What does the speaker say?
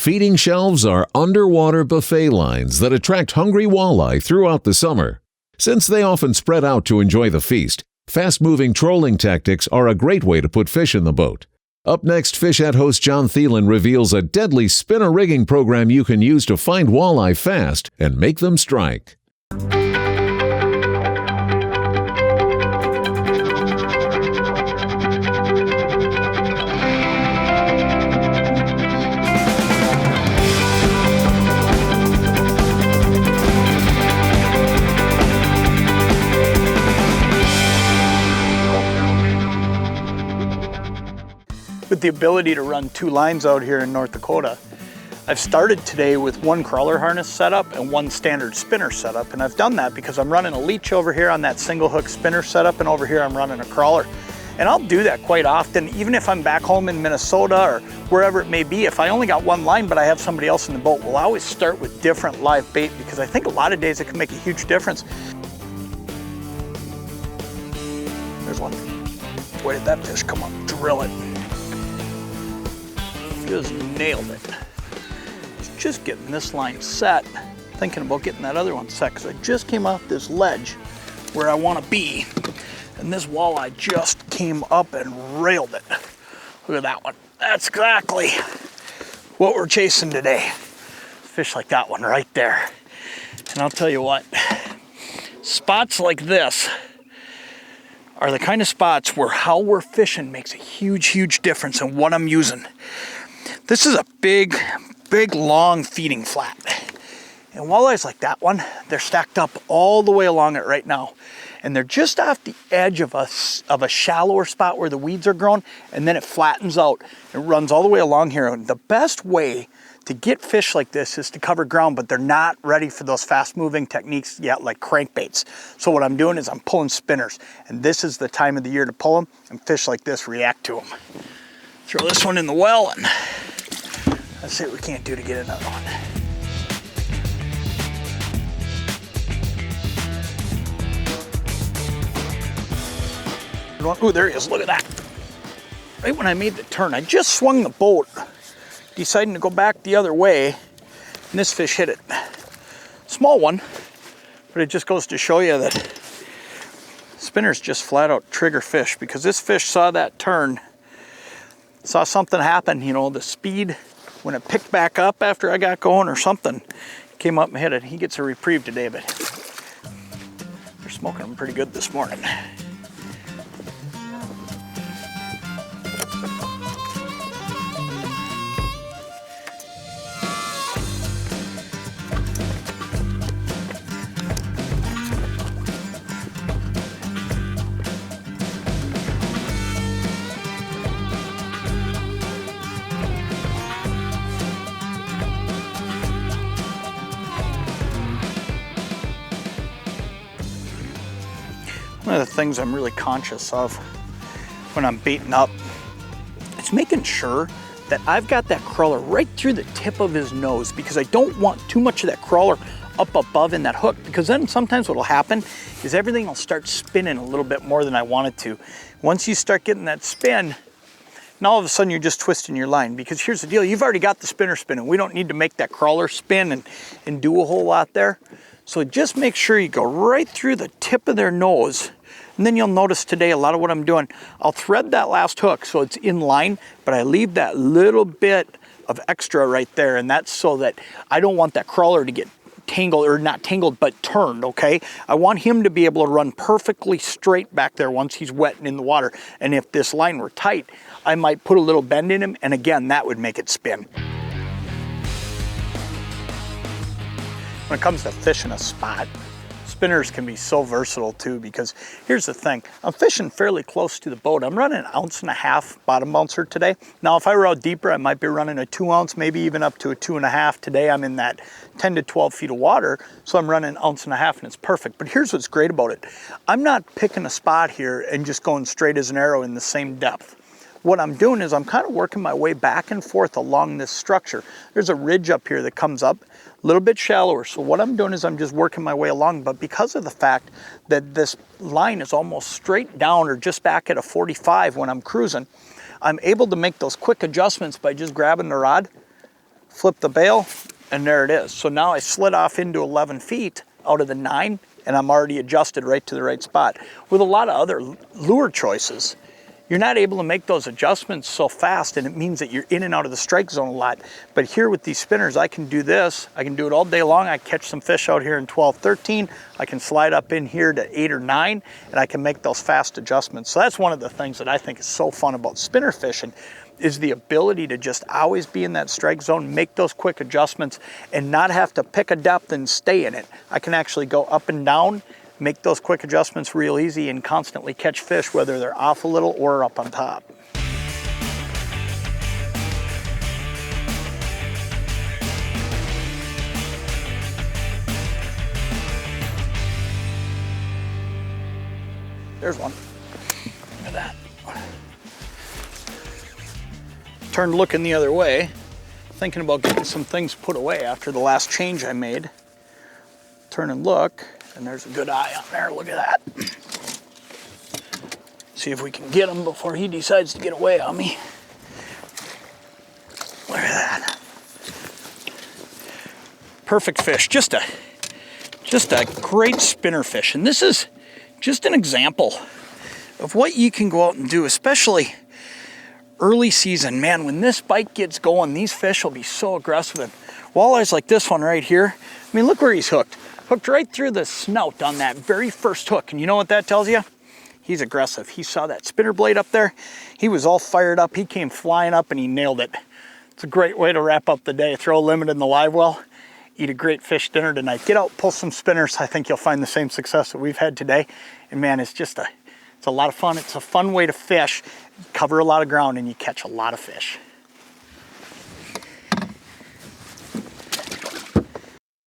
Feeding shelves are underwater buffet lines that attract hungry walleye throughout the summer. Since they often spread out to enjoy the feast, fast-moving trolling tactics are a great way to put fish in the boat. Up next, Fish At host Jon Thelen reveals a deadly spinner rigging program you can use to find walleye fast and make them strike. With the ability to run 2 lines out here in North Dakota, I've started today with 1 crawler harness setup and 1 standard spinner setup. And I've done that because I'm running a leech over here on that single hook spinner setup, and over here I'm running a crawler. And I'll do that quite often, even if I'm back home in Minnesota or wherever it may be. If I only got 1 line but I have somebody else in the boat, we'll always start with different live bait, because I think a lot of days it can make a huge difference. There's one. Where did that fish come up? Drill it. Just nailed it. Just getting this line set, thinking about getting that other one set, because I just came off this ledge where I want to be, and this walleye just came up and railed it. Look at that one. That's exactly what we're chasing today. Fish like that one right there. And I'll tell you what, spots like this are the kind of spots where how we're fishing makes a huge difference in what I'm using. This is a big, long feeding flat. And walleyes like that one, they're stacked up all the way along it right now. And they're just off the edge of a shallower spot where the weeds are growing, and then it flattens out. It runs all the way along here. And the best way to get fish like this is to cover ground, but they're not ready for those fast-moving techniques yet, like crankbaits. So what I'm doing is I'm pulling spinners. And this is the time of the year to pull them, and fish like this react to them. Throw this one in the well, and let's see what we can't do to get another one. Oh, there he is, look at that. Right when I made the turn, I just swung the boat, deciding to go back the other way, and this fish hit it. Small one, but it just goes to show you that spinners just flat out trigger fish, because this fish saw that turn, saw something happen, you know, the speed, when it picked back up after I got going or something, came up and hit it. He gets a reprieve today, but they're smoking them pretty good this morning. One of the things I'm really conscious of when I'm baiting up is making sure that I've got that crawler right through the tip of his nose, because I don't want too much of that crawler up above in that hook, because then sometimes what will happen is everything will start spinning a little bit more than I want it to. Once you start getting that spin, now all of a sudden you're just twisting your line, because here's the deal, you've already got the spinner spinning. We don't need to make that crawler spin and do a whole lot there. So just make sure you go right through the tip of their nose. And then you'll notice today a lot of what I'm doing, I'll thread that last hook so it's in line, but I leave that little bit of extra right there, and that's so that I don't want that crawler to get tangled, or not tangled, but turned, okay? I want him to be able to run perfectly straight back there once he's wet and in the water. And if this line were tight, I might put a little bend in him, and again, that would make it spin. When it comes to fishing a spot, spinners can be so versatile too, because here's the thing, I'm fishing fairly close to the boat. I'm running an 1.5 ounce bottom bouncer today. Now if I were out deeper, I might be running a 2 ounce, maybe even up to a 2.5. Today I'm in that 10 to 12 feet of water, so I'm running an 1.5 ounces, and it's perfect. But here's what's great about it. I'm not picking a spot here and just going straight as an arrow in the same depth. What I'm doing is I'm kind of working my way back and forth along this structure. There's a ridge up here that comes up a little bit shallower. So what I'm doing is I'm just working my way along, but because of the fact that this line is almost straight down or just back at a 45 when I'm cruising, I'm able to make those quick adjustments by just grabbing the rod, flip the bail, and there it is. So now I slid off into 11 feet out of the 9, and I'm already adjusted right to the right spot. With a lot of other lure choices, you're not able to make those adjustments so fast, and it means that you're in and out of the strike zone a lot. But here with these spinners, I can do this. I can do it all day long. I catch some fish out here in 12, 13. I can slide up in here to 8 or 9, and I can make those fast adjustments. So that's one of the things that I think is so fun about spinner fishing, is the ability to just always be in that strike zone, make those quick adjustments, and not have to pick a depth and stay in it. I can actually go up and down, make those quick adjustments real easy, and constantly catch fish, whether they're off a little or up on top. There's one. Look at that. Turned looking the other way, thinking about getting some things put away after the last change I made. Turn and look, and there's a good eye on there. Look at that. See if we can get him before he decides to get away on me. Look at that. Perfect fish. Just a great spinner fish. And this is just an example of what you can go out and do, especially early season. Man, when this bite gets going, these fish will be so aggressive. And walleyes like this one right here, I mean, look where he's hooked. Hooked right through the snout on that very first hook. And you know what that tells you? He's aggressive. He saw that spinner blade up there. He was all fired up. He came flying up and he nailed it. It's a great way to wrap up the day. Throw a limit in the live well. Eat a great fish dinner tonight. Get out, pull some spinners. I think you'll find the same success that we've had today. And man, it's a lot of fun. It's a fun way to fish. Cover a lot of ground and you catch a lot of fish.